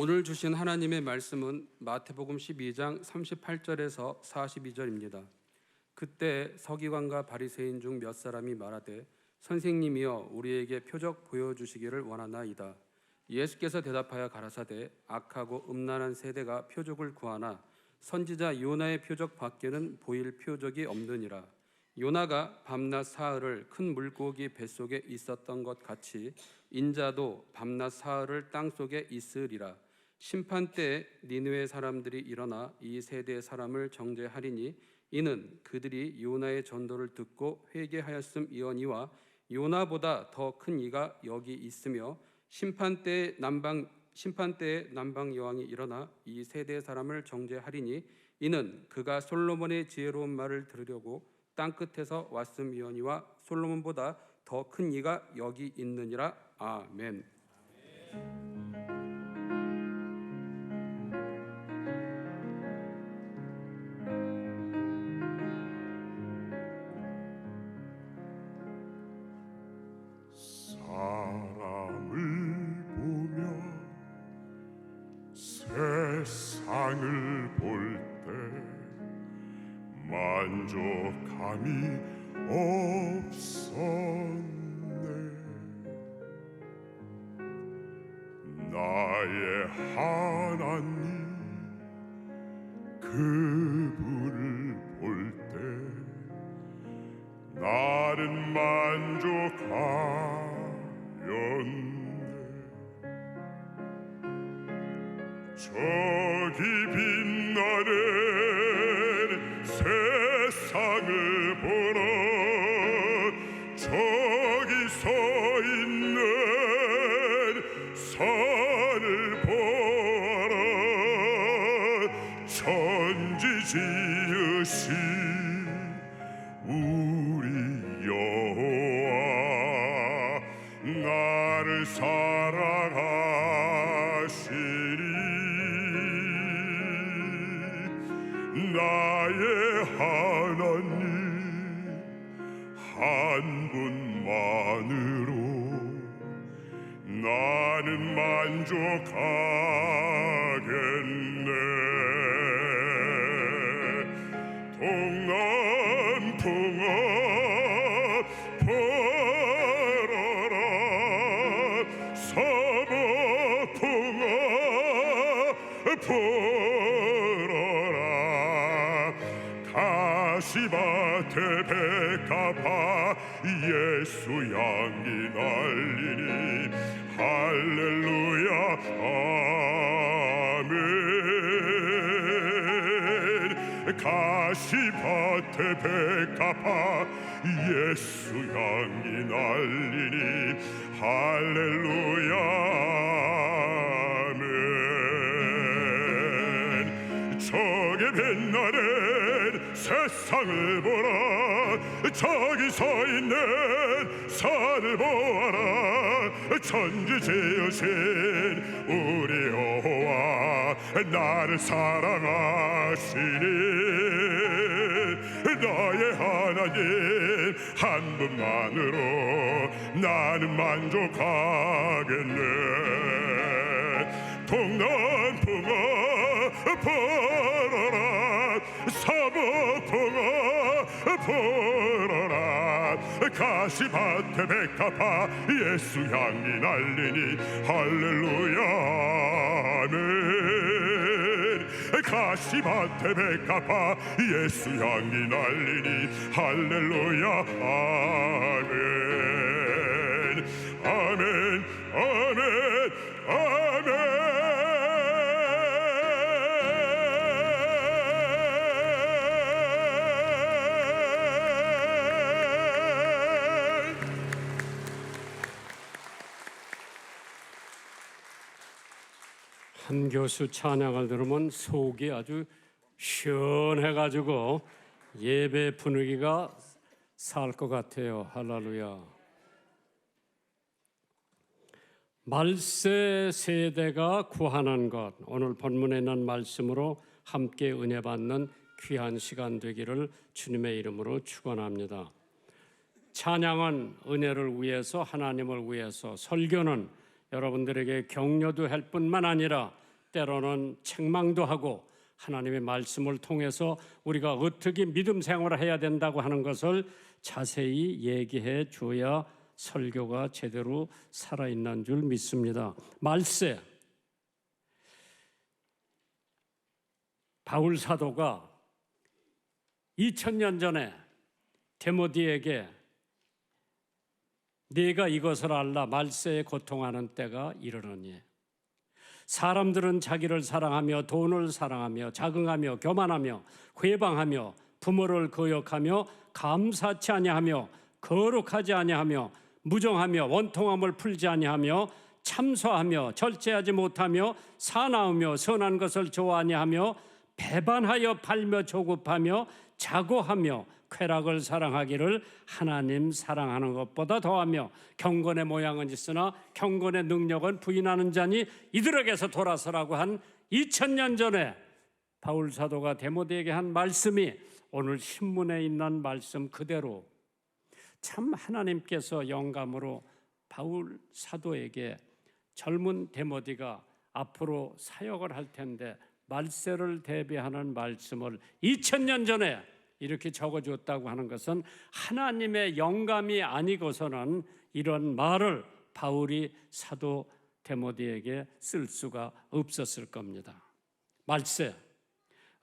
오늘 주신 하나님의 말씀은 마태복음 12장 38절에서 42절입니다. 그때 서기관과 바리새인 중 몇 사람이 말하되 선생님이여 우리에게 표적 보여주시기를 원하나이다. 예수께서 대답하여 가라사대 악하고 음란한 세대가 표적을 구하나 선지자 요나의 표적 밖에는 보일 표적이 없느니라. 요나가 밤낮 사흘을 큰 물고기 뱃속에 있었던 것 같이 인자도 밤낮 사흘을 땅속에 있으리라. 심판때에 니느웨 사람들이 일어나 이 세대의 사람을 정죄하리니 이는 그들이 요나의 전도를 듣고 회개하였음이거니와 요나보다 더 큰 이가 여기 있으며 심판때에 남방 여왕이 일어나 이 세대의 사람을 정죄하리니 이는 그가 솔로몬의 지혜로운 말을 들으려고 땅끝에서 왔음이거니와 솔로몬보다 더 큰 이가 여기 있느니라. 아멘. 사람을 보며 세상을 볼 때 만족함이 없었네. 나의 하나님 그분을 볼 때 나는 만족하였네. 저기 빛나는 세상을 보라. 저기 서 있는 산을 보라. 천지 지으신 우리 여호와 나를 사랑하시니 나의 하나님 한 분만으로 나는 만족하겠네. 동남풍아 불어라. 서북풍아 불어라. 가시밭에 백합화 예수 향기 날리니 할렐루야 아멘. 가시밭에 백합화 예수 향기 날리니 할렐루야 아멘. 저기 빛나는 세상을 보라. 저기 서 있는 산을 보아라. 천지 지으신 우리 여호와 나를 사랑하시니 나의 하나님 한 분만으로 나는 만족하겠네. 동남풍아 불어라. 서북풍아 불어라. 가시밭에 백합화 예수 향기 날리니 할렐루야 아멘. 가시밭에 백합화 예수 향기 날리니 할렐루야 아멘. 아멘 아멘 아멘. 한 교수 찬양을 들으면 속이 아주 시원해가지고 예배 분위기가 살 것 같아요. 할렐루야. 말세 세대가 구하는 것, 오늘 본문에 있는 말씀으로 함께 은혜 받는 귀한 시간 되기를 주님의 이름으로 축원합니다. 찬양은 은혜를 위해서, 하나님을 위해서, 설교는 여러분들에게 격려도 할 뿐만 아니라 때로는 책망도 하고 하나님의 말씀을 통해서 우리가 어떻게 믿음 생활을 해야 된다고 하는 것을 자세히 얘기해 줘야 설교가 제대로 살아있는 줄 믿습니다. 말세, 바울 사도가 2000년 전에 디모데에게 네가 이것을 알라, 말세에 고통하는 때가 이르느니 사람들은 자기를 사랑하며 돈을 사랑하며 자긍하며 교만하며 회방하며 부모를 거역하며 감사치 아니하며 거룩하지 아니하며 무정하며 원통함을 풀지 아니하며 참소하며 절제하지 못하며 사나우며 선한 것을 좋아하니하며 배반하여 팔며 조급하며 자고하며 쾌락을 사랑하기를 하나님 사랑하는 것보다 더하며 경건의 모양은 있으나 경건의 능력은 부인하는 자니 이들에게서 돌아서라고 한 2000년 전에 바울 사도가 디모데에게 한 말씀이 오늘 신문에 있는 말씀 그대로 참 하나님께서 영감으로 바울 사도에게 젊은 디모데가 앞으로 사역을 할 텐데 말세를 대비하는 말씀을 2000년 전에 이렇게 적어줬다고 하는 것은 하나님의 영감이 아니고서는 이런 말을 바울이 사도 디모데에게 쓸 수가 없었을 겁니다. 말세,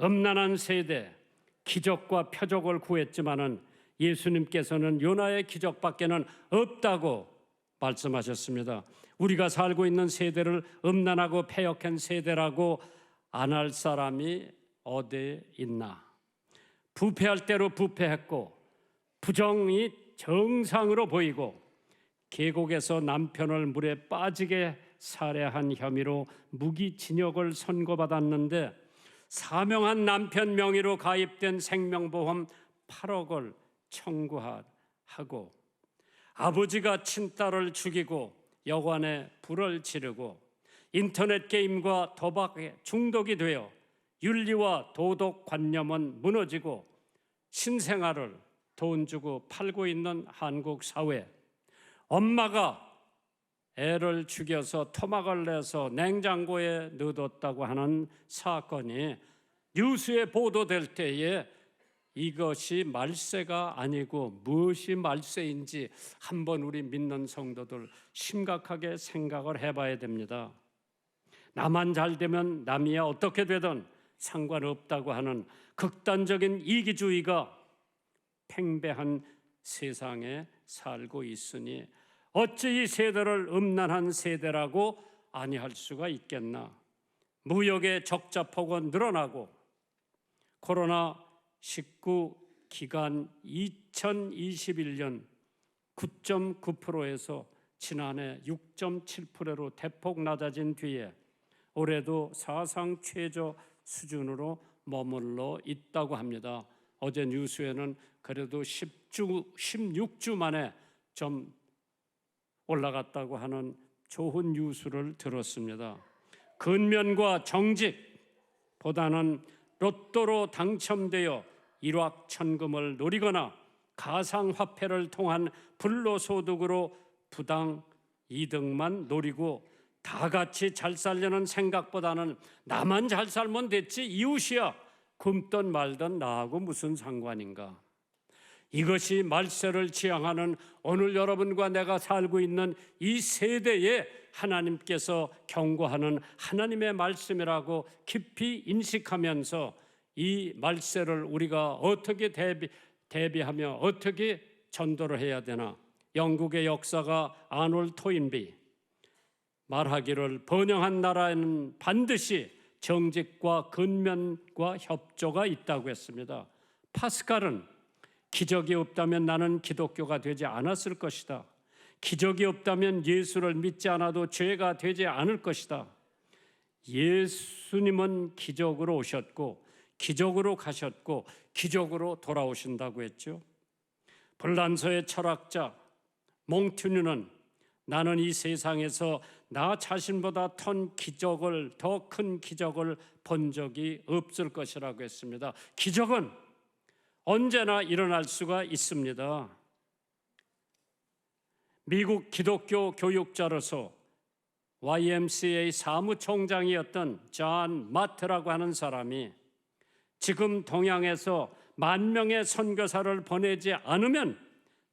음란한 세대, 기적과 표적을 구했지만은 예수님께서는 요나의 기적밖에는 없다고 말씀하셨습니다. 우리가 살고 있는 세대를 음란하고 패역한 세대라고 안 할 사람이 어디에 있나? 부패할 대로 부패했고 부정이 정상으로 보이고 계곡에서 남편을 물에 빠지게 살해한 혐의로 무기징역을 선고받았는데 사명한 남편 명의로 가입된 생명보험 8억을 청구하고 아버지가 친딸을 죽이고 여관에 불을 지르고 인터넷 게임과 도박에 중독이 되어 윤리와 도덕 관념은 무너지고 신생아를 돈 주고 팔고 있는 한국 사회, 엄마가 애를 죽여서 토막을 내서 냉장고에 넣어뒀다고 하는 사건이 뉴스에 보도될 때에 이것이 말세가 아니고 무엇이 말세인지 한번 우리 믿는 성도들 심각하게 생각을 해봐야 됩니다. 나만 잘 되면 남이야 어떻게 되든 상관없다고 하는 극단적인 이기주의가 팽배한 세상에 살고 있으니 어찌 이 세대를 음란한 세대라고 아니할 수가 있겠나. 무역의 적자폭은 늘어나고 코로나19 기간 2021년 9.9%에서 지난해 6.7%로 대폭 낮아진 뒤에 올해도 사상 최저 수준으로 머물러 있다고 합니다. 어제 뉴스에는 그래도 16주 만에 좀 올라갔다고 하는 좋은 뉴스를 들었습니다. 근면과 정직보다는 로또로 당첨되어 일확천금을 노리거나 가상화폐를 통한 불로소득으로 부당 이득만 노리고 다 같이 잘 살려는 생각보다는 나만 잘 살면 됐지 이웃이야 굶든 말든 나하고 무슨 상관인가. 이것이 말세를 지향하는 오늘 여러분과 내가 살고 있는 이 세대에 하나님께서 경고하는 하나님의 말씀이라고 깊이 인식하면서 이 말세를 우리가 어떻게 대비하며 어떻게 전도를 해야 되나. 영국의 역사가 아놀 토인비 말하기를 번영한 나라에는 반드시 정직과 근면과 협조가 있다고 했습니다. 파스칼은 기적이 없다면 나는 기독교가 되지 않았을 것이다. 기적이 없다면 예수를 믿지 않아도 죄가 되지 않을 것이다. 예수님은 기적으로 오셨고 기적으로 가셨고 기적으로 돌아오신다고 했죠. 불란서의 철학자 몽튜뉴는 나는 이 세상에서 나 자신보다 더 큰 기적을 본 적이 없을 것이라고 했습니다. 기적은 언제나 일어날 수가 있습니다. 미국 기독교 교육자로서 YMCA 사무총장이었던 존 마트라고 하는 사람이 지금 동양에서 10,000명의 선교사를 보내지 않으면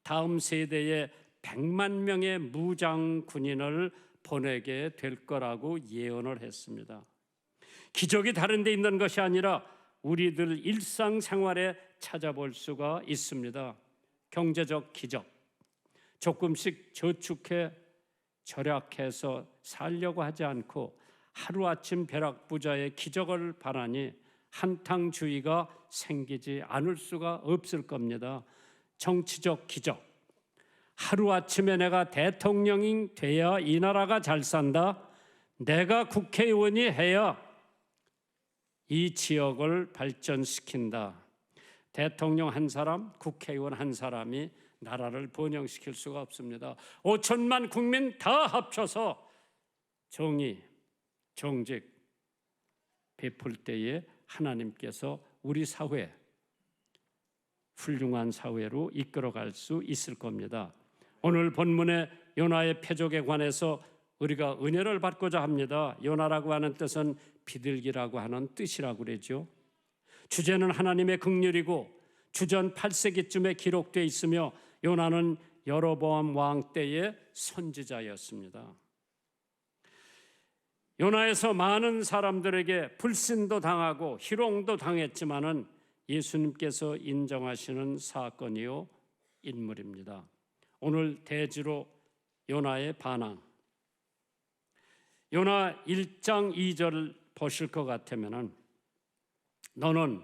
다음 세대에 100만 명의 무장 군인을 보내게 될 거라고 예언을 했습니다. 기적이 다른 데 있는 것이 아니라 우리들 일상생활에 찾아볼 수가 있습니다. 경제적 기적. 조금씩 저축해 절약해서 살려고 하지 않고 하루아침 벼락부자의 기적을 바라니 한탕주의가 생기지 않을 수가 없을 겁니다. 정치적 기적. 하루아침에 내가 대통령이 돼야 이 나라가 잘 산다. 내가 국회의원이 해야 이 지역을 발전시킨다. 대통령 한 사람, 국회의원 한 사람이 나라를 번영시킬 수가 없습니다. 5천만 국민 다 합쳐서 정의, 정직 베풀 때에 하나님께서 우리 사회 훌륭한 사회로 이끌어갈 수 있을 겁니다. 오늘 본문의 요나의 표적에 관해서 우리가 은혜를 받고자 합니다. 요나라고 하는 뜻은 비둘기라고 하는 뜻이라고 그러죠. 주제는 하나님의 긍휼이고 주전 8세기쯤에 기록되어 있으며 요나는 여로보암 왕 때의 선지자였습니다. 요나에서 많은 사람들에게 불신도 당하고 희롱도 당했지만은 예수님께서 인정하시는 사건이요 인물입니다. 오늘 대지로 요나의 반항. 요나 1장 2절 보실 것 같으면은 너는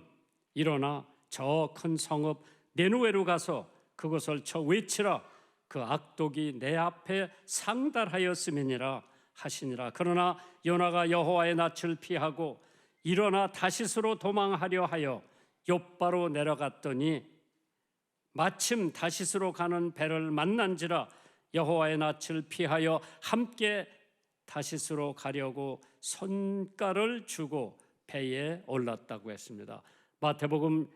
일어나 저 큰 성읍 니느웨로 가서 그것을 쳐 외치라. 그 악독이 내 앞에 상달하였음이니라 하시니라. 그러나 요나가 여호와의 낯을 피하고 일어나 다시스로 도망하려 하여 욥바로 내려갔더니 마침 다시스로 가는 배를 만난지라. 여호와의 낯을 피하여 함께 다시스로 가려고 손가를 주고 배에 올랐다고 했습니다. 마태복음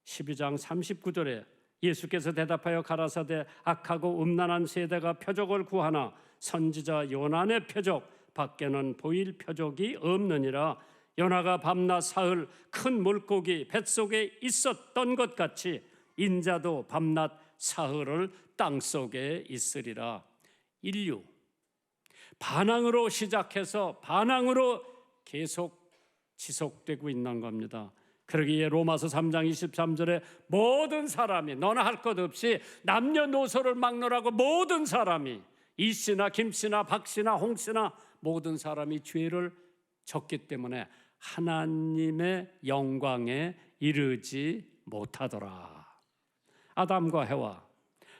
12장 39절에 예수께서 대답하여 가라사대 악하고 음란한 세대가 표적을 구하나 선지자 요나의 표적 밖에는 보일 표적이 없느니라. 요나가 밤낮 사흘 큰 물고기 뱃속에 있었던 것 같이 인자도 밤낮 사흘을 땅속에 있으리라. 인류 반항으로 시작해서 반항으로 계속 지속되고 있는 겁니다. 그러기에 로마서 3장 23절에 모든 사람이 너나 할 것 없이 남녀노소를 막론하고 모든 사람이 이씨나 김씨나 박씨나 홍씨나 모든 사람이 죄를 졌기 때문에 하나님의 영광에 이르지 못하더라. 아담과 해와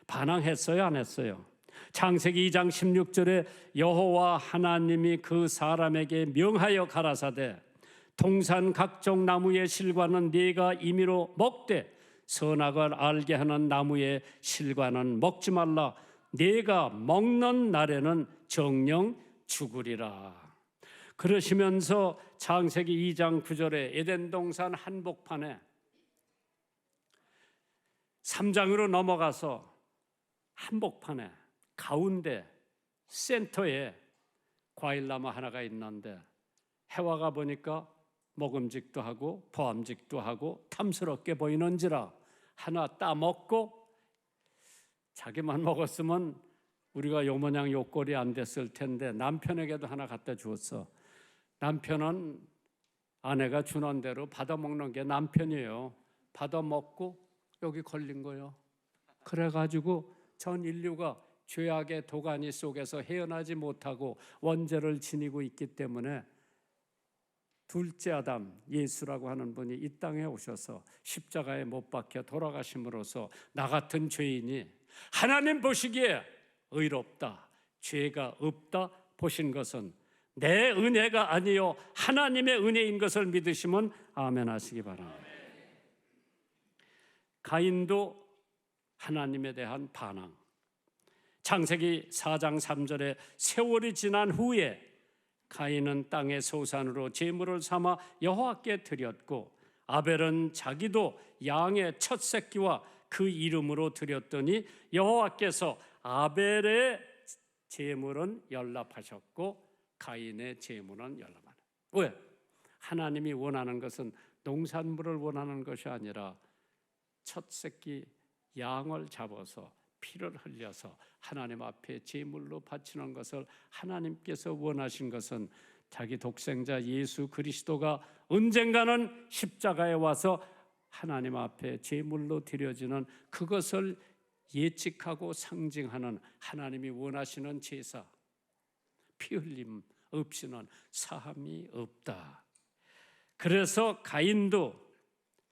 반항했어요, 안 했어요? 창세기 2장 16절에 여호와 하나님이 그 사람에게 명하여 가라사대 동산 각종 나무의 실과는 네가 임의로 먹되 선악을 알게 하는 나무의 실과는 먹지 말라. 네가 먹는 날에는 정령 죽으리라. 그러시면서 창세기 2장 9절에 에덴 동산 한복판에 3장으로 넘어가서 한복판에 가운데 센터에 과일나무 하나가 있는데 해와가 보니까 먹음직도 하고 보암직도 하고 탐스럽게 보이는지라 하나 따먹고 자기만 먹었으면 우리가 요 모양 요 꼴이 안 됐을 텐데 남편에게도 하나 갖다 주었어. 남편은 아내가 주는 대로 받아먹는 게 남편이에요. 받아먹고 여기 걸린 거예요. 그래가지고 전 인류가 죄악의 도가니 속에서 헤어나지 못하고 원죄를 지니고 있기 때문에 둘째 아담 예수라고 하는 분이 이 땅에 오셔서 십자가에 못 박혀 돌아가심으로써 나 같은 죄인이 하나님 보시기에 의롭다, 죄가 없다 보신 것은 내 은혜가 아니요 하나님의 은혜인 것을 믿으시면 아멘 하시기 바랍니다. 가인도 하나님에 대한 반항. 창세기 4장 3절에 세월이 지난 후에 가인은 땅의 소산으로 제물을 삼아 여호와께 드렸고 아벨은 자기도 양의 첫 새끼와 그 이름으로 드렸더니 여호와께서 아벨의 제물은 연락하셨고 가인의 제물은 열라만. 왜? 하나님이 원하는 것은 농산물을 원하는 것이 아니라 첫 새끼 양을 잡아서 피를 흘려서 하나님 앞에 제물로 바치는 것을 하나님께서 원하신 것은 자기 독생자 예수 그리스도가 언젠가는 십자가에 와서 하나님 앞에 제물로 드려지는 그것을 예측하고 상징하는 하나님이 원하시는 제사, 피 흘림 없이는 사함이 없다. 그래서 가인도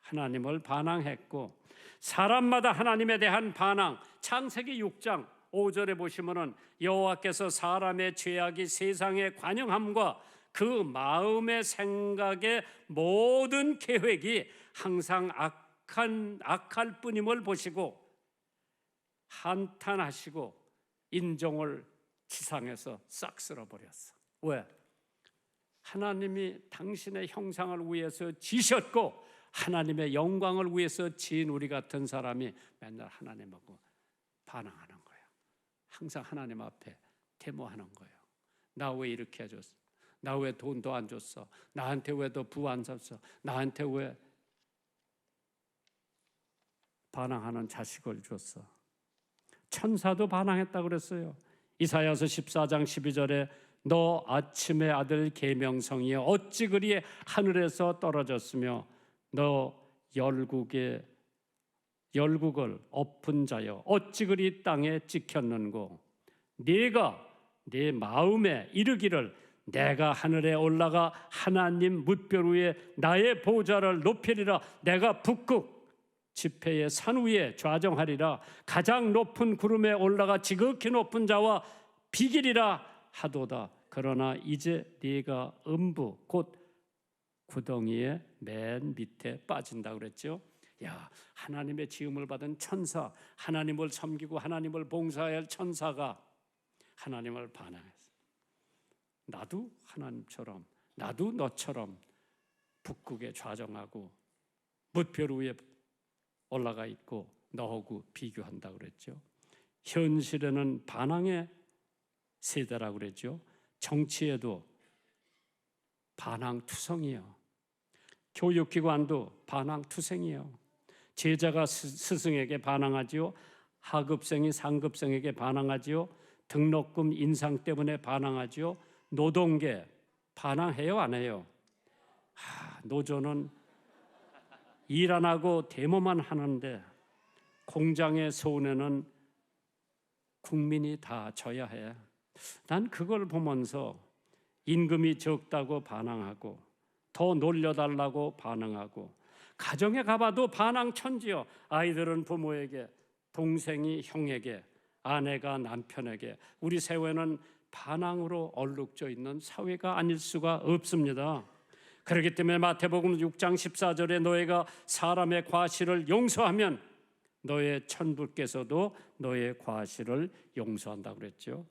하나님을 반항했고, 사람마다 하나님에 대한 반항, 창세기 6장 5절에 보시면은 여호와께서 사람의 죄악이 세상에 관영함과 그 마음의 생각의 모든 계획이 항상 악할 뿐임을 보시고 한탄하시고 인종을 지상에서 싹 쓸어버렸어. 왜? 하나님이 당신의 형상을 위해서 지셨고 하나님의 영광을 위해서 지은 우리 같은 사람이 맨날 하나님하고 반항하는 거예요. 항상 하나님 앞에 데모하는 거예요. 나 왜 이렇게 해줬어? 나 왜 돈도 안 줬어? 나한테 왜 더 부 안 샀어? 나한테 왜 반항하는 자식을 줬어? 천사도 반항했다고 그랬어요. 이사야서 14장 12절에 너 아침의 아들 계명성이여 어찌 그리 하늘에서 떨어졌으며 너 열국을 엎은 자여 어찌 그리 땅에 찍혔는고 네가 네 마음에 이르기를 내가 하늘에 올라가 하나님 뭇별 위에 나의 보좌를 높이리라. 내가 북극 지폐의 산 위에 좌정하리라. 가장 높은 구름에 올라가 지극히 높은 자와 비기리라 하도다. 그러나 이제 네가 음부 곧 구덩이의 맨 밑에 빠진다 그랬죠. 야, 하나님의 지음을 받은 천사, 하나님을 섬기고 하나님을 봉사해야 할 천사가 하나님을 반항했어. 나도 하나님처럼, 나도 너처럼 북극에 좌정하고 뭇별 위에 올라가 있고 너하고 비교한다 그랬죠. 현실에는 반항의 세대라고 그랬죠. 정치에도 반항투성이요. 교육기관도 반항투성이요. 제자가 스승에게 반항하지요. 하급생이 상급생에게 반항하지요. 등록금 인상 때문에 반항하지요. 노동계 반항해요, 안 해요? 노조는 일 안 하고 데모만 하는데 공장의 손해는 국민이 다 져야 해. 난 그걸 보면서 임금이 적다고 반항하고 더 놀려달라고 반항하고 가정에 가봐도 반항천지요. 아이들은 부모에게, 동생이 형에게, 아내가 남편에게. 우리 사회는 반항으로 얼룩져 있는 사회가 아닐 수가 없습니다. 그렇기 때문에 마태복음 6장 14절에 너희가 사람의 과실을 용서하면 너의 천부께서도 너의 과실을 용서한다고 그랬죠.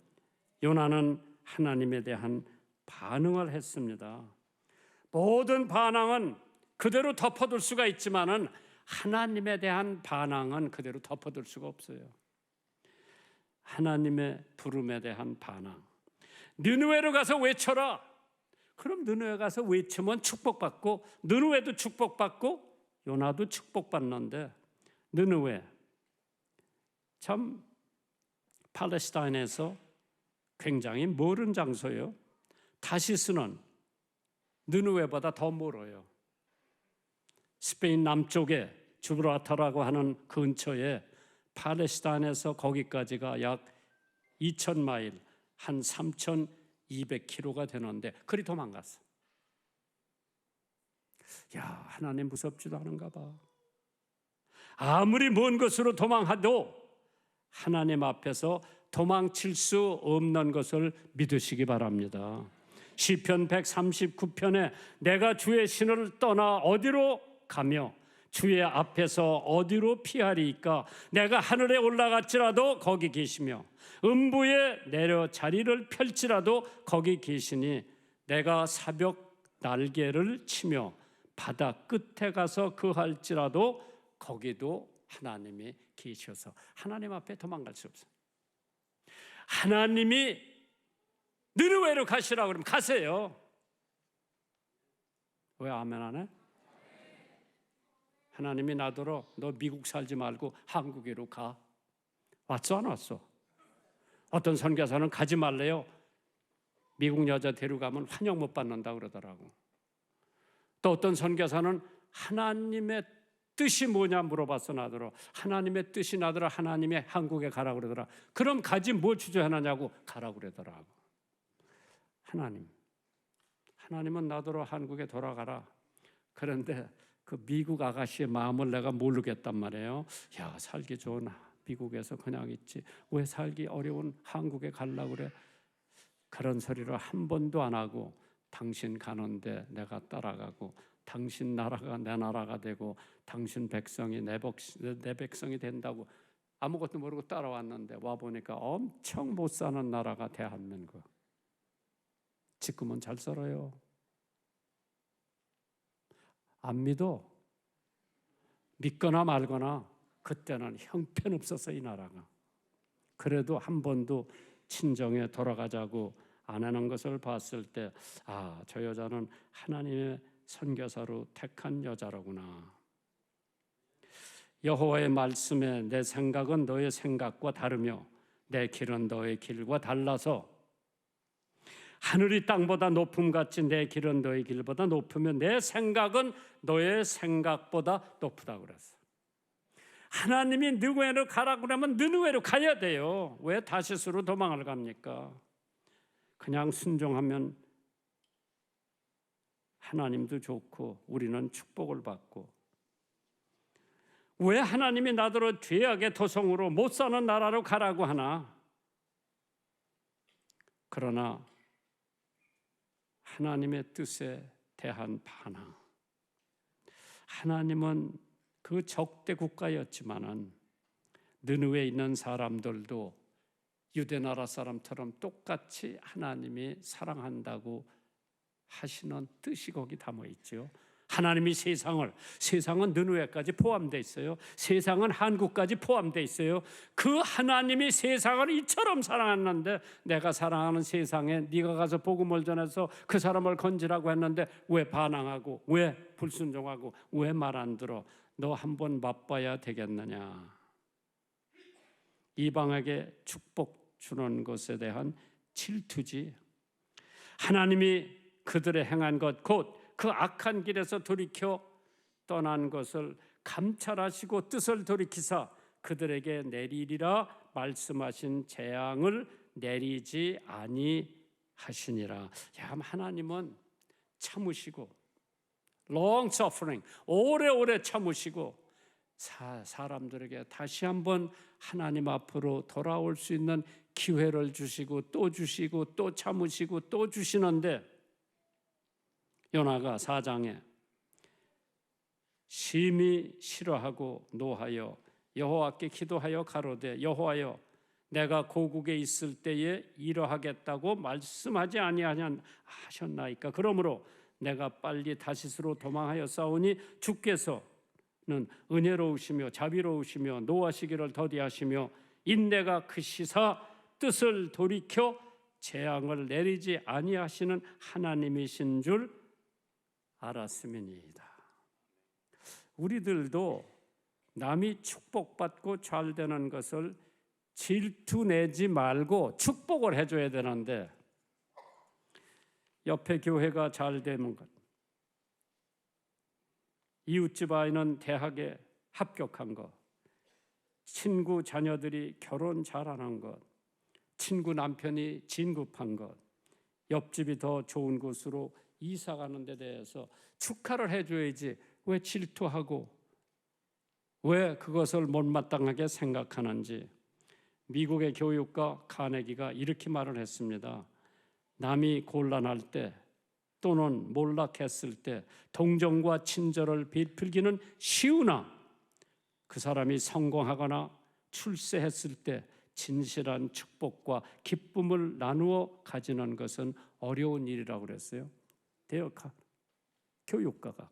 요나는 하나님에 대한 반응을 했습니다. 모든 반항은 그대로 덮어둘 수가 있지만은 하나님에 대한 반항은 그대로 덮어둘 수가 없어요. 하나님의 부름에 대한 반항. 느느웨로 가서 외쳐라. 그럼 느느웨 가서 외치면 축복받고 느느웨도 축복받고 요나도 축복받는데 느느웨 참 팔레스타인에서 굉장히 멀은 장소예요. 다시스는 느느웨보다 더 멀어요. 스페인 남쪽에 주브라타라고 하는 근처에 팔레스타인에서 거기까지가 약 2,000마일, 한 3,200km가 되는데 그리 도망갔어. 야, 하나님 무섭지도 않은가 봐. 아무리 먼 곳으로 도망해도 하나님 앞에서 도망칠 수 없는 것을 믿으시기 바랍니다. 시편 139편에 내가 주의 신을 떠나 어디로 가며 주의 앞에서 어디로 피하리이까? 내가 하늘에 올라갔지라도 거기 계시며 음부에 내려 자리를 펼지라도 거기 계시니 내가 사벽 날개를 치며 바다 끝에 가서 거할지라도 거기도 하나님이 계셔서 하나님 앞에 도망갈 수 없어요. 하나님이 느르웨로 가시라고 그러면 가세요. 왜 아멘 안 해? 하나님이 나더러 너 미국 살지 말고 한국으로 가. 왔어 안 왔어? 어떤 선교사는 가지 말래요. 미국 여자 데려가면 환영 못 받는다 그러더라고. 또 어떤 선교사는 하나님의 뜻이 뭐냐 물어봤어 나더러. 하나님의 뜻이 나더러 하나님이 한국에 가라고 그러더라. 그럼 가지 뭘 주저하느냐고 가라고 그러더라고. 하나님은 나더러 한국에 돌아가라. 그런데 그 미국 아가씨의 마음을 내가 모르겠단 말이에요. 야, 살기 좋은 미국에서 그냥 있지 왜 살기 어려운 한국에 가려고 그래? 그런 소리를 한 번도 안 하고 당신 가는데 내가 따라가고 당신 나라가 내 나라가 되고 당신 백성이 내 백성이 된다고 아무것도 모르고 따라왔는데 와보니까 엄청 못 사는 나라가 대한민국. 지금은 잘 살아요. 안 믿어. 믿거나 말거나 그때는 형편없어서 이 나라가. 그래도 한 번도 친정에 돌아가자고 안 하는 것을 봤을 때 저 여자는 하나님의 선교사로 택한 여자로구나. 여호와의 말씀에 내 생각은 너의 생각과 다르며 내 길은 너의 길과 달라서 하늘이 땅보다 높음같이 내 길은 너의 길보다 높으며 내 생각은 너의 생각보다 높다 그랬어. 하나님이 느누웨로 가라고 그러면 느누웨로 가야 돼요. 왜 다시스로 도망을 갑니까? 그냥 순종하면 하나님도 좋고 우리는 축복을 받고. 왜 하나님이 나더러 죄악의 도성으로 못 사는 나라로 가라고 하나? 그러나 하나님의 뜻에 대한 반항. 하나님은 그 적대 국가였지만은 느누웨에 있는 사람들도 유대 나라 사람처럼 똑같이 하나님이 사랑한다고 하시는 뜻이 거기 담아 있죠. 하나님이 세상은 느누웨까지 포함되어 있어요. 세상은 한국까지 포함되어 있어요. 그 하나님이 세상을 이처럼 사랑했는데 내가 사랑하는 세상에 네가 가서 복음을 전해서 그 사람을 건지라고 했는데 왜 반항하고 왜 불순종하고 왜 말 안 들어? 너 한번 맛봐야 되겠느냐. 이방에게 축복 주는 것에 대한 질투지. 하나님이 그들의 행한 것 곧 그 악한 길에서 돌이켜 떠난 것을 감찰하시고 뜻을 돌이키사 그들에게 내리리라 말씀하신 재앙을 내리지 아니하시니라. 하나님은 참으시고 long suffering 오래오래 참으시고 사람들에게 다시 한번 하나님 앞으로 돌아올 수 있는 기회를 주시고 또 참으시고 또 주시는데 요나가 4장에 심히 싫어하고 노하여 여호와께 기도하여 가로되 여호와여 내가 고국에 있을 때에 이러하겠다고 말씀하지 아니하셨나이까. 그러므로 내가 빨리 다시스로 도망하여 싸우니 주께서는 은혜로우시며 자비로우시며 노하시기를 더디하시며 인내가 크시사 뜻을 돌이켜 재앙을 내리지 아니하시는 하나님이신 줄 알았음이니이다. 우리들도 남이 축복받고 잘 되는 것을 질투내지 말고 축복을 해줘야 되는데 옆에 교회가 잘 되는 것, 이웃집 아이는 대학에 합격한 것, 친구 자녀들이 결혼 잘하는 것, 친구 남편이 진급한 것, 옆집이 더 좋은 곳으로 이사 가는 데 대해서 축하를 해줘야지 왜 질투하고 왜 그것을 못마땅하게 생각하는지. 미국의 교육가 카네기가 이렇게 말을 했습니다. 남이 곤란할 때 또는 몰락했을 때 동정과 친절을 베풀기는 쉬우나 그 사람이 성공하거나 출세했을 때 진실한 축복과 기쁨을 나누어 가지는 것은 어려운 일이라고 그랬어요. 교육가가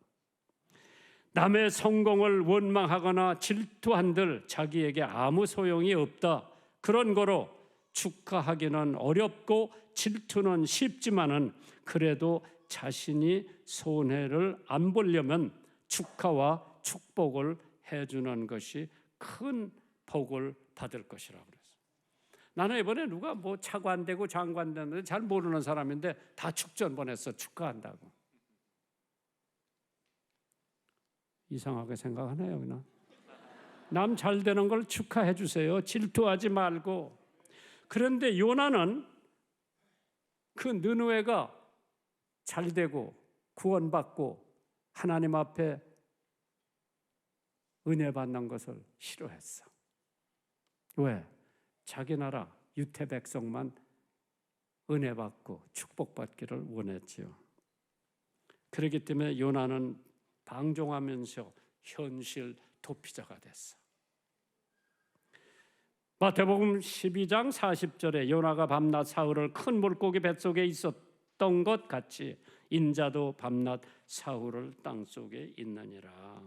남의 성공을 원망하거나 질투한들 자기에게 아무 소용이 없다. 그런 거로 축하하기는 어렵고 질투는 쉽지만은 그래도 자신이 손해를 안 보려면 축하와 축복을 해주는 것이 큰 복을 받을 것이라고 그랬어요. 나는 이번에 누가 뭐 차관 되고 장관 되는데 잘 모르는 사람인데 다 축전 보냈어. 축하한다고. 이상하게 생각하네요. 그냥 남 잘 되는 걸 축하해 주세요. 질투하지 말고. 그런데 요나는 그 느느웨가 잘 되고 구원받고 하나님 앞에 은혜 받는 것을 싫어했어. 왜? 자기 나라 유태 백성만 은혜 받고 축복받기를 원했지요. 그렇기 때문에 요나는 방종하면서 현실 도피자가 됐어. 마태복음 12장 40절에 요나가 밤낮 사흘을 큰 물고기 뱃속에 있었던 것 같이 인자도 밤낮 사흘을 땅속에 있느니라.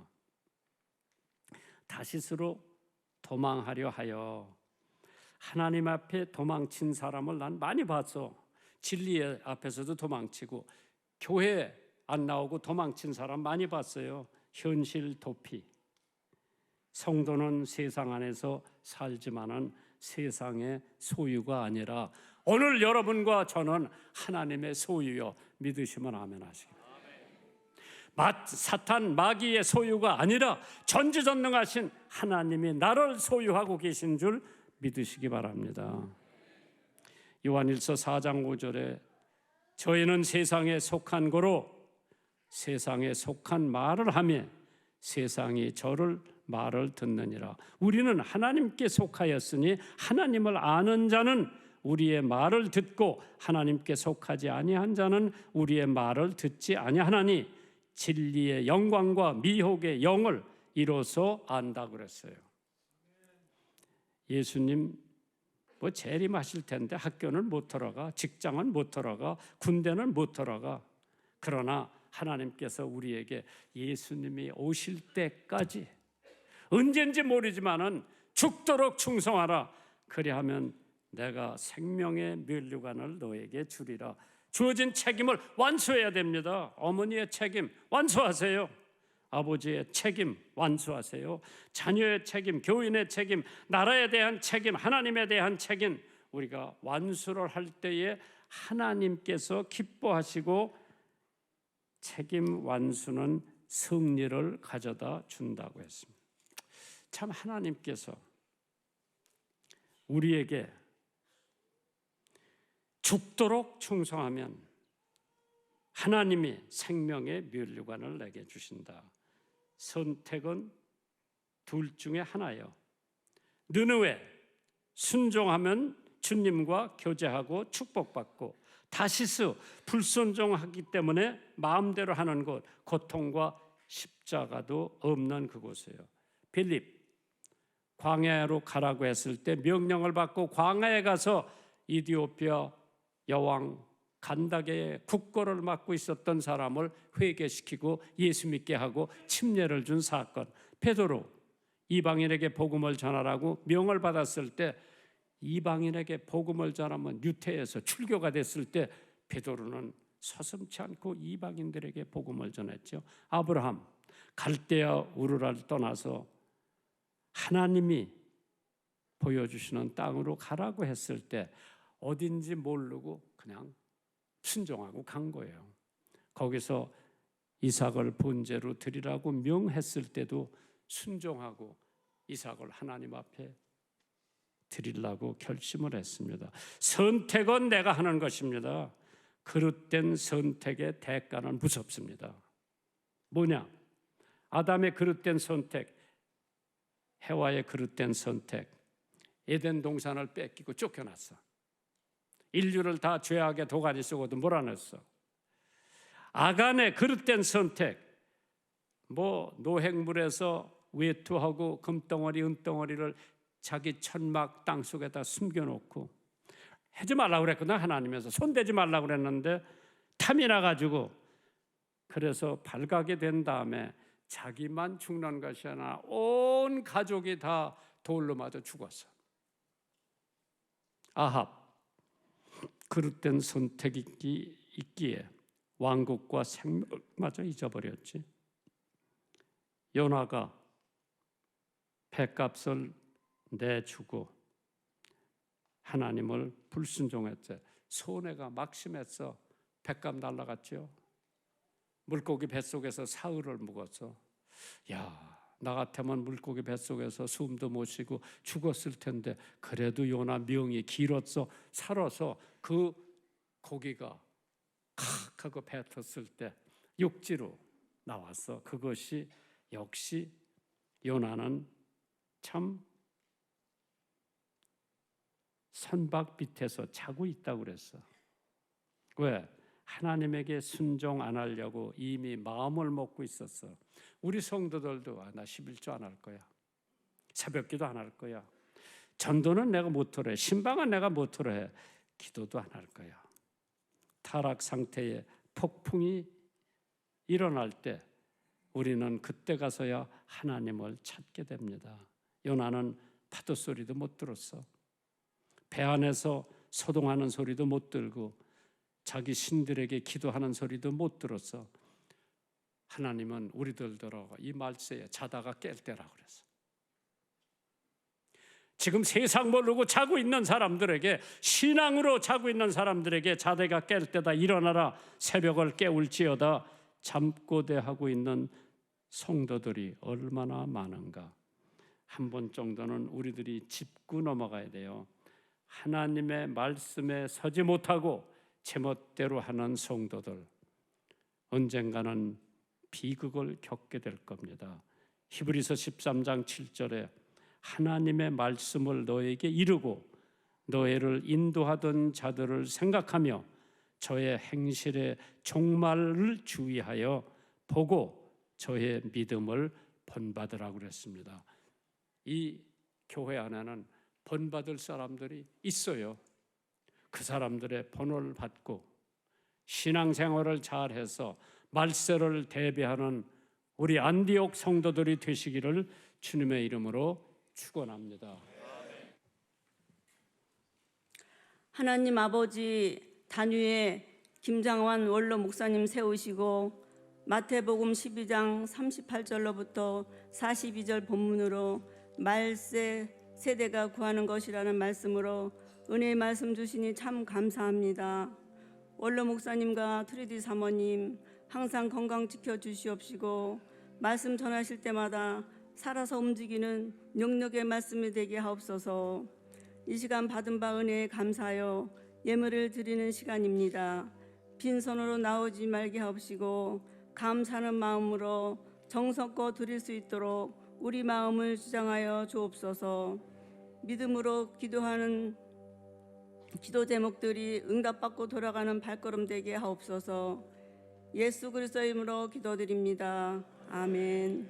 다시스로 도망하려 하여 하나님 앞에 도망친 사람을 난 많이 봤어. 진리 앞에서도 도망치고 교회 안 나오고 도망친 사람 많이 봤어요. 현실 도피. 성도는 세상 안에서 살지만은 세상의 소유가 아니라 오늘 여러분과 저는 하나님의 소유요. 믿으시면 아멘 하시기 바랍니다. 사탄 마귀의 소유가 아니라 전지전능하신 하나님이 나를 소유하고 계신 줄 믿으시기 바랍니다. 요한일서 4장 5절에 저희는 세상에 속한 거로 세상에 속한 말을 하며 세상이 저를 말을 듣느니라. 우리는 하나님께 속하였으니 하나님을 아는 자는 우리의 말을 듣고 하나님께 속하지 아니한 자는 우리의 말을 듣지 아니하나니 진리의 영광과 미혹의 영을 이로써 안다 그랬어요. 예수님 뭐 재림하실 텐데 학교는 못 들어가, 직장은 못 들어가, 군대는 못 들어가. 그러나 하나님께서 우리에게 예수님이 오실 때까지 언젠지 모르지만은 죽도록 충성하라. 그리하면 내가 생명의 면류관을 너에게 주리라. 주어진 책임을 완수해야 됩니다. 어머니의 책임 완수하세요. 아버지의 책임 완수하세요. 자녀의 책임, 교인의 책임, 나라에 대한 책임, 하나님에 대한 책임 우리가 완수를 할 때에 하나님께서 기뻐하시고 책임 완수는 승리를 가져다 준다고 했습니다. 참 하나님께서 우리에게 죽도록 충성하면 하나님이 생명의 면류관을 내게 주신다. 선택은 둘 중에 하나예요. 느느웨 순종하면 주님과 교제하고 축복받고, 다시스 불순종하기 때문에 마음대로 하는 곳, 고통과 십자가도 없는 그곳이에요. 빌립 광야로 가라고 했을 때 명령을 받고 광야에 가서 이디오피아 여왕 간다게의 국고를 맡고 있었던 사람을 회개시키고 예수 믿게 하고 침례를 준 사건. 베드로 이방인에게 복음을 전하라고 명을 받았을 때 이방인에게 복음을 전하면 유태에서 출교가 됐을 때 베드로는 서슴지 않고 이방인들에게 복음을 전했죠. 아브라함 갈대아 우르를 떠나서 하나님이 보여주시는 땅으로 가라고 했을 때 어딘지 모르고 그냥 순종하고 간 거예요. 거기서 이삭을 번제로 드리라고 명했을 때도 순종하고 이삭을 하나님 앞에 드리려고 결심을 했습니다. 선택은 내가 하는 것입니다. 그릇된 선택의 대가는 무섭습니다. 뭐냐? 아담의 그릇된 선택, 해와의 그릇된 선택, 에덴 동산을 뺏기고 쫓겨났어. 인류를 다 죄악의 도가니 속으로 몰아넣었어. 아간의 그릇된 선택, 뭐 노획물에서 외투하고 금덩어리 은덩어리를 자기 천막 땅속에다 숨겨놓고, 하지 말라고 그랬거든. 하나님에서 손대지 말라고 그랬는데 탐이 나가지고, 그래서 발각이 된 다음에 자기만 죽는 것이 아니라 온 가족이 다 돌로 맞아 죽었어. 아합, 그릇된 선택이 있기에 왕국과 생명마저 잊어버렸지. 요나가 뱃값을 내주고 하나님을 불순종했지. 손해가 막심해서 뱃값 날라갔죠. 물고기 뱃속에서 사흘을 묵었어. 야, 나 같으면 물고기 뱃속에서 숨도 못 쉬고 죽었을 텐데 그래도 요나 명이 길었어. 살아서 그 고기가 칵 하고 뱉었을 때 육지로 나왔어. 그것이 역시 요나는 참 선박 밑에서 자고 있다고 그랬어. 왜? 하나님에게 순종 안 하려고 이미 마음을 먹고 있었어. 우리 성도들도 나 11조 안 할 거야. 새벽기도 안 할 거야. 전도는 내가 못하러 해. 신방은 내가 못하러 해. 기도도 안 할 거야. 타락 상태에 폭풍이 일어날 때 우리는 그때 가서야 하나님을 찾게 됩니다. 요나는 파도 소리도 못 들었어. 배 안에서 소동하는 소리도 못 들고 자기 신들에게 기도하는 소리도 못 들었어. 하나님은 우리들더러 이 말세에 자다가 깰 때라고 그랬어. 지금 세상 모르고 자고 있는 사람들에게, 신앙으로 자고 있는 사람들에게 자다가 깰 때다. 일어나라, 새벽을 깨울지어다. 잠꼬대하고 있는 성도들이 얼마나 많은가. 한 번 정도는 우리들이 짚고 넘어가야 돼요. 하나님의 말씀에 서지 못하고 제멋대로 하는 성도들, 언젠가는 비극을 겪게 될 겁니다. 히브리서 13장 7절에 하나님의 말씀을 너에게 이루고 너희를 인도하던 자들을 생각하며 저의 행실의 종말을 주의하여 보고 저의 믿음을 본받으라고 그랬습니다. 이 교회 안에는 본받을 사람들이 있어요. 그 사람들의 본을 받고 신앙생활을 잘해서 말세를 대비하는 우리 안디옥 성도들이 되시기를 주님의 이름으로 축원합니다. 하나님 아버지, 단위에 김장환 원로 목사님 세우시고 마태복음 12장 38절로부터 42절 본문으로 말세 세대가 구하는 것이라는 말씀으로 은혜의 말씀 주시니 참 감사합니다. 원로 목사님과 트리디 사모님 항상 건강 지켜주시옵시고 말씀 전하실 때마다 살아서 움직이는 능력의 말씀이 되게 하옵소서. 이 시간 받은 바 은혜에 감사하여 예물을 드리는 시간입니다. 빈손으로 나오지 말게 하옵시고 감사하는 마음으로 정성껏 드릴 수 있도록 우리 마음을 주장하여 주옵소서. 믿음으로 기도하는 기도 제목들이 응답받고 돌아가는 발걸음 되게 하옵소서. 예수 그리스도의 이름으로 기도드립니다. 아멘.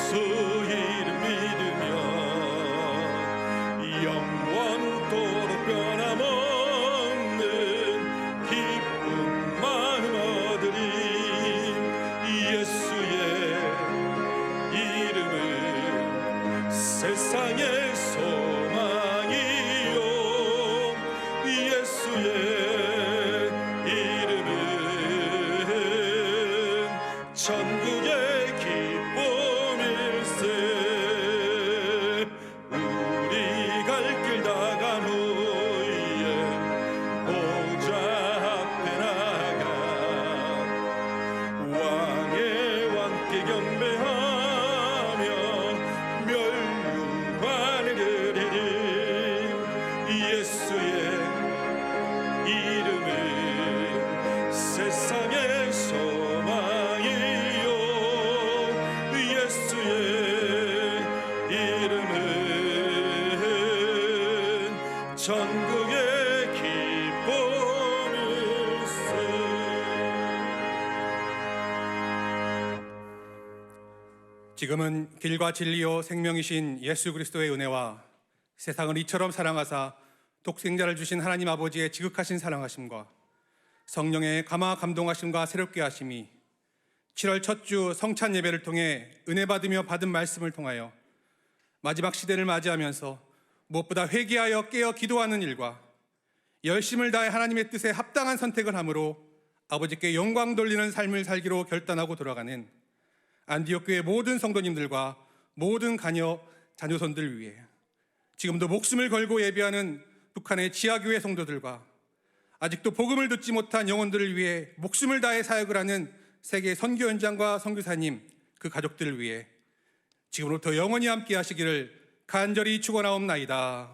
예수 이름 믿으면 영원토록 변함없는 기쁜 마음 얻으리. 예수의 이름은 세상의 소망이요, 예수의 이름은 천국의 기쁨일세. 우리 갈 길 다간 후에 보좌 앞에 나가 왕의 왕께 경배하며 멸류관을 드리리. 예수의 이름은 세상의 소망이요, 예수의 이름은 전국의 기쁨일세. 지금은 길과 진리요 생명이신 예수 그리스도의 은혜와 세상을 이처럼 사랑하사 독생자를 주신 하나님 아버지의 지극하신 사랑하심과 성령의 감화 감동하심과 새롭게 하심이 7월 첫 주 성찬 예배를 통해 은혜 받으며 받은 말씀을 통하여 마지막 시대를 맞이하면서 무엇보다 회개하여 깨어 기도하는 일과 열심을 다해 하나님의 뜻에 합당한 선택을 함으로 아버지께 영광 돌리는 삶을 살기로 결단하고 돌아가는 안디옥 교회 모든 성도님들과 모든 자녀손들 위해 지금도 목숨을 걸고 예배하는 북한의 지하교회 성도들과 아직도 복음을 듣지 못한 영혼들을 위해 목숨을 다해 사역을 하는 세계 선교 현장과 선교사님, 그 가족들을 위해 지금부터 영원히 함께 하시기를 간절히 축원하옵나이다.